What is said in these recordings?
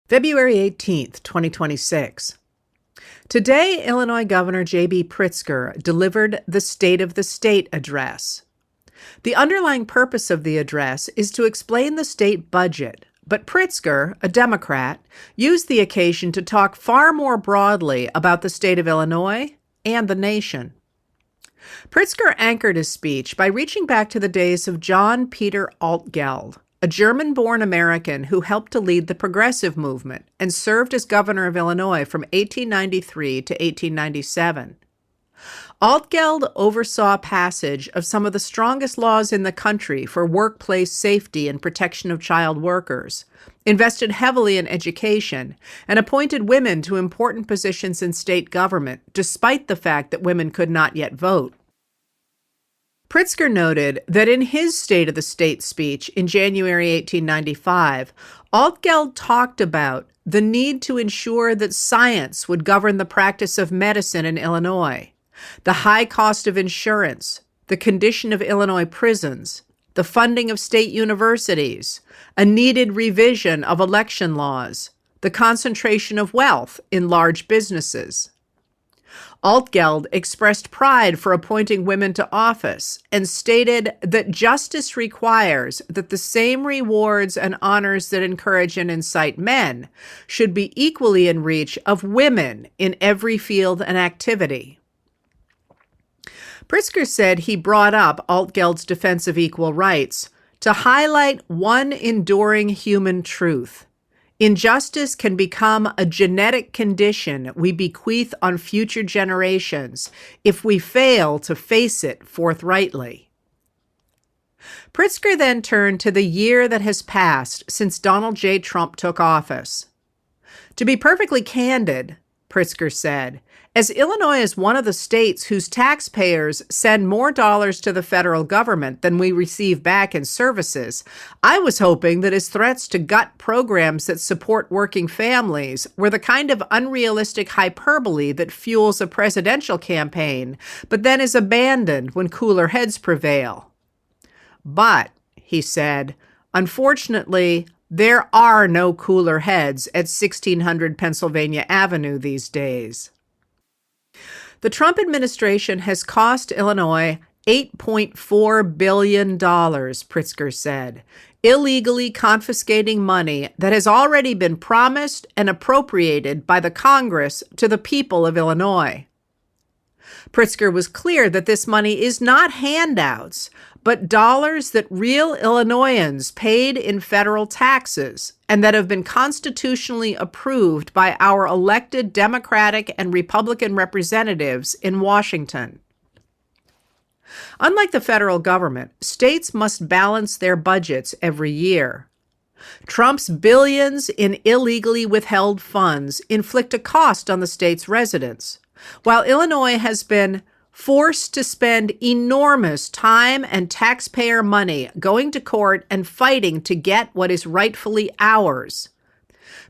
February 18th, 2026. Today, Illinois Governor J.B. Pritzker delivered the State of the State address. The underlying purpose of the address is to explain the state budget, but Pritzker, a Democrat, used the occasion to talk far more broadly about the state of Illinois and the nation. Pritzker anchored his speech by reaching back to the days of John Peter Altgeld, a German-born American who helped to lead the progressive movement and served as governor of Illinois from 1893 to 1897. Altgeld oversaw passage of some of the strongest laws in the country for workplace safety and protection of child workers, invested heavily in education, and appointed women to important positions in state government, despite the fact that women could not yet vote. Pritzker noted that in his State of the State speech in January 1895, Altgeld talked about the need to ensure that science would govern the practice of medicine in Illinois, the high cost of insurance, the condition of Illinois prisons, the funding of state universities, a needed revision of election laws, the concentration of wealth in large businesses. Altgeld expressed pride for appointing women to office and stated that justice requires that the same rewards and honors that encourage and incite men should be equally in reach of women in every field and activity. Pritzker said he brought up Altgeld's defense of equal rights to highlight one enduring human truth. Injustice can become a genetic condition we bequeath on future generations if we fail to face it forthrightly. Pritzker then turned to the year that has passed since Donald J. Trump took office. To be perfectly candid, Pritzker said, as Illinois is one of the states whose taxpayers send more dollars to the federal government than we receive back in services, I was hoping that his threats to gut programs that support working families were the kind of unrealistic hyperbole that fuels a presidential campaign, but then is abandoned when cooler heads prevail. But, he said, unfortunately, there are no cooler heads at 1600 Pennsylvania Avenue these days. The Trump administration has cost Illinois $8.4 billion, Pritzker said, illegally confiscating money that has already been promised and appropriated by the Congress to the people of Illinois. Pritzker was clear that this money is not handouts, but dollars that real Illinoisans paid in federal taxes and that have been constitutionally approved by our elected Democratic and Republican representatives in Washington. Unlike the federal government, states must balance their budgets every year. Trump's billions in illegally withheld funds inflict a cost on the state's residents, while Illinois has been forced to spend enormous time and taxpayer money going to court and fighting to get what is rightfully ours.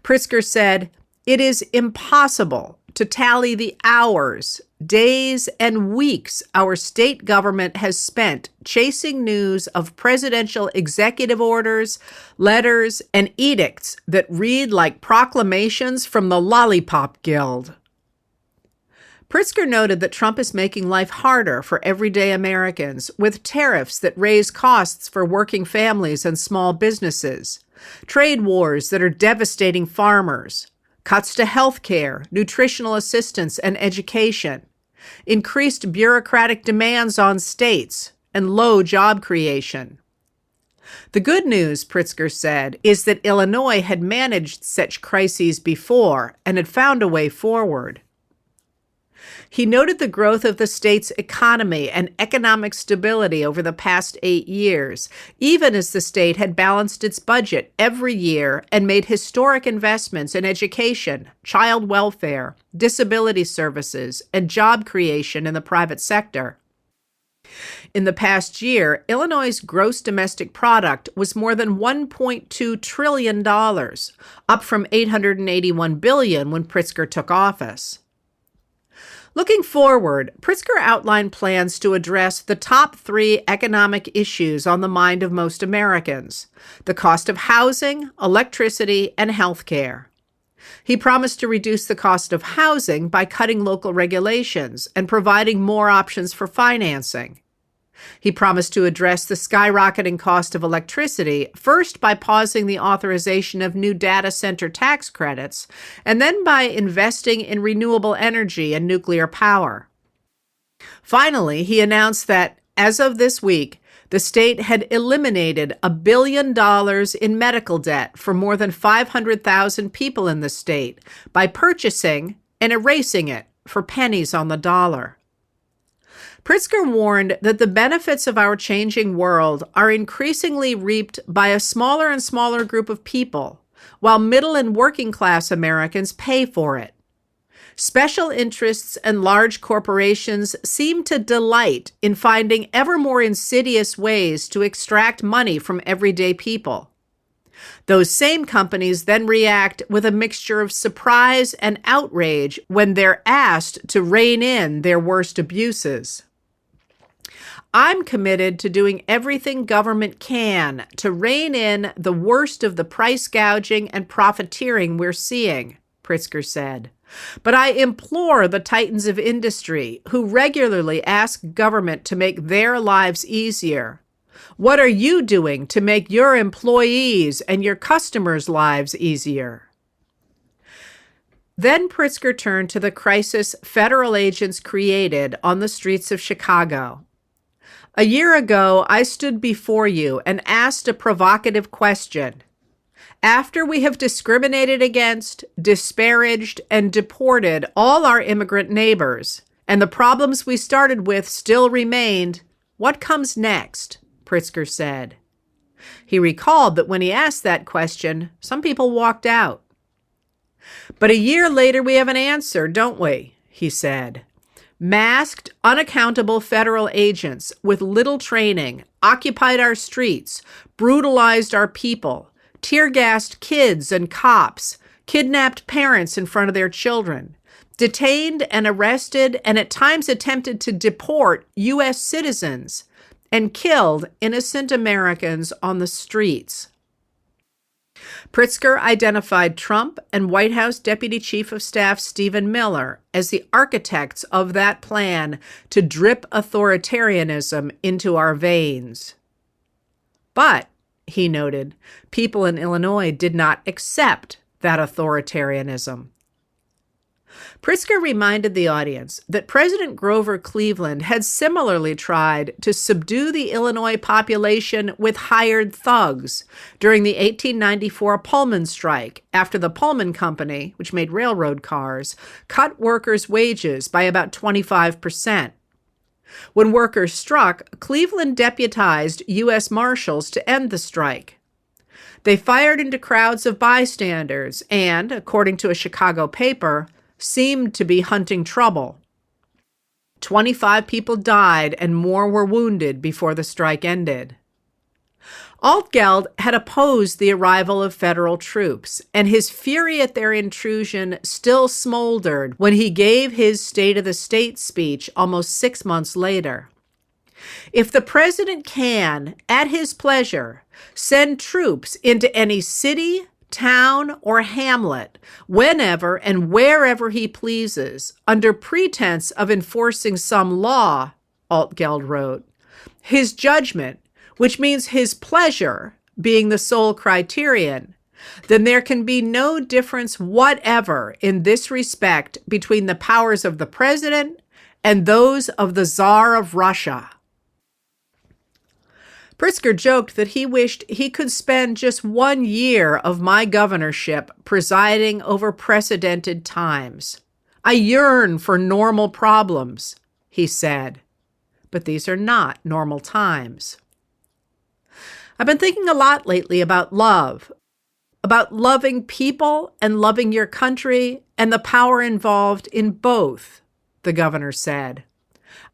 Pritzker said, it is impossible to tally the hours, days, and weeks our state government has spent chasing news of presidential executive orders, letters, and edicts that read like proclamations from the Lollipop Guild. Pritzker noted that Trump is making life harder for everyday Americans with tariffs that raise costs for working families and small businesses, trade wars that are devastating farmers, cuts to health care, nutritional assistance, and education, increased bureaucratic demands on states, and low job creation. The good news, Pritzker said, is that Illinois had managed such crises before and had found a way forward. He noted the growth of the state's economy and economic stability over the past 8 years, even as the state had balanced its budget every year and made historic investments in education, child welfare, disability services, and job creation in the private sector. In the past year, Illinois' gross domestic product was more than $1.2 trillion, up from $881 billion when Pritzker took office. Looking forward, Pritzker outlined plans to address the top 3 economic issues on the mind of most Americans: the cost of housing, electricity, and health care. He promised to reduce the cost of housing by cutting local regulations and providing more options for financing. He promised to address the skyrocketing cost of electricity, first by pausing the authorization of new data center tax credits, and then by investing in renewable energy and nuclear power. Finally, he announced that, as of this week, the state had eliminated $1 billion in medical debt for more than 500,000 people in the state by purchasing and erasing it for pennies on the dollar. Pritzker warned that the benefits of our changing world are increasingly reaped by a smaller and smaller group of people, while middle and working class Americans pay for it. Special interests and large corporations seem to delight in finding ever more insidious ways to extract money from everyday people. Those same companies then react with a mixture of surprise and outrage when they're asked to rein in their worst abuses. I'm committed to doing everything government can to rein in the worst of the price gouging and profiteering we're seeing, Pritzker said. But I implore the titans of industry who regularly ask government to make their lives easier. What are you doing to make your employees and your customers' lives easier? Then Pritzker turned to the crisis federal agents created on the streets of Chicago. A year ago, I stood before you and asked a provocative question. After we have discriminated against, disparaged, and deported all our immigrant neighbors, and the problems we started with still remained, what comes next? Pritzker said. He recalled that when he asked that question, some people walked out. But a year later, we have an answer, don't we? He said. Masked, unaccountable federal agents with little training occupied our streets, brutalized our people, tear-gassed kids and cops, kidnapped parents in front of their children, detained and arrested and at times attempted to deport U.S. citizens, and killed innocent Americans on the streets. Pritzker identified Trump and White House Deputy Chief of Staff Stephen Miller as the architects of that plan to drip authoritarianism into our veins. But, he noted, people in Illinois did not accept that authoritarianism. Pritzker reminded the audience that President Grover Cleveland had similarly tried to subdue the Illinois population with hired thugs during the 1894 Pullman strike after the Pullman Company, which made railroad cars, cut workers' wages by about 25%. When workers struck, Cleveland deputized U.S. Marshals to end the strike. They fired into crowds of bystanders and, according to a Chicago paper, seemed to be hunting trouble. 25 people died and more were wounded before the strike ended. Altgeld had opposed the arrival of federal troops, and his fury at their intrusion still smoldered when he gave his State of the State speech almost 6 months later. If the president can, at his pleasure, send troops into any city, town, or hamlet, whenever and wherever he pleases, under pretense of enforcing some law, Altgeld wrote, his judgment, which means his pleasure, being the sole criterion, then there can be no difference whatever in this respect between the powers of the president and those of the Tsar of Russia. Pritzker joked that he wished he could spend just 1 year of my governorship presiding over precedented times. I yearn for normal problems, he said. But these are not normal times. I've been thinking a lot lately about love, about loving people and loving your country and the power involved in both, the governor said.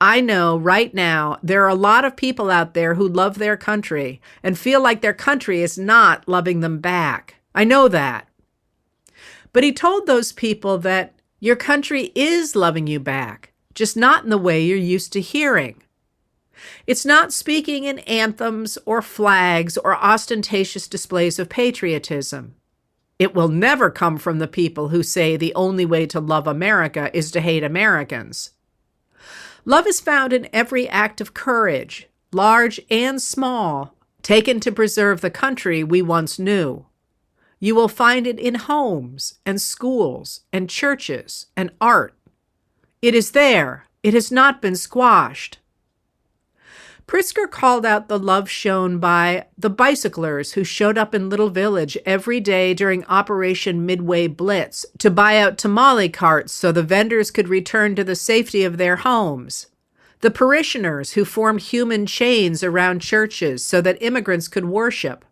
I know right now there are a lot of people out there who love their country and feel like their country is not loving them back. I know that. But he told those people that your country is loving you back, just not in the way you're used to hearing. It's not speaking in anthems or flags or ostentatious displays of patriotism. It will never come from the people who say the only way to love America is to hate Americans. Love is found in every act of courage, large and small, taken to preserve the country we once knew. You will find it in homes and schools and churches and art. It is there. It has not been squashed. Pritzker called out the love shown by the bicyclers who showed up in Little Village every day during Operation Midway Blitz to buy out tamale carts so the vendors could return to the safety of their homes. The parishioners who formed human chains around churches so that immigrants could worship.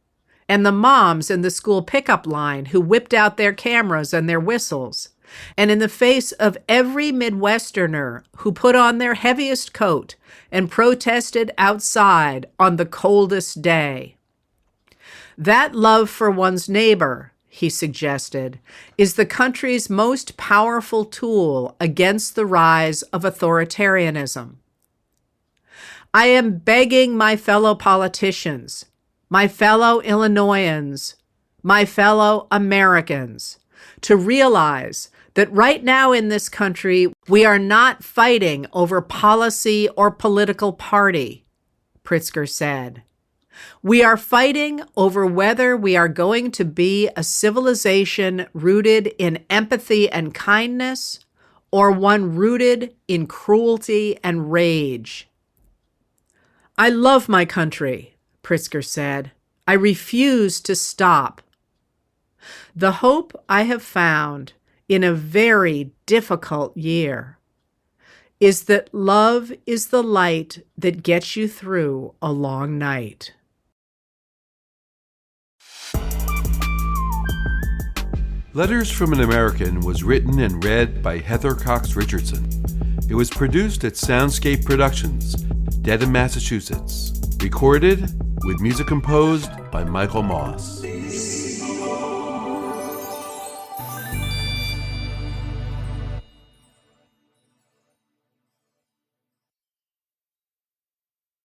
And the moms in the school pickup line who whipped out their cameras and their whistles. And in the face of every Midwesterner who put on their heaviest coat and protested outside on the coldest day. That love for one's neighbor, he suggested, is the country's most powerful tool against the rise of authoritarianism. I am begging my fellow politicians, my fellow Illinoisans, my fellow Americans, to realize that right now in this country, we are not fighting over policy or political party, Pritzker said. We are fighting over whether we are going to be a civilization rooted in empathy and kindness or one rooted in cruelty and rage. I love my country, Pritzker said. I refuse to stop. The hope I have found in a very difficult year is that love is the light that gets you through a long night. Letters from an American was written and read by Heather Cox Richardson. It was produced at Soundscape Productions, Dedham, Massachusetts. Recorded with music composed by Michael Moss.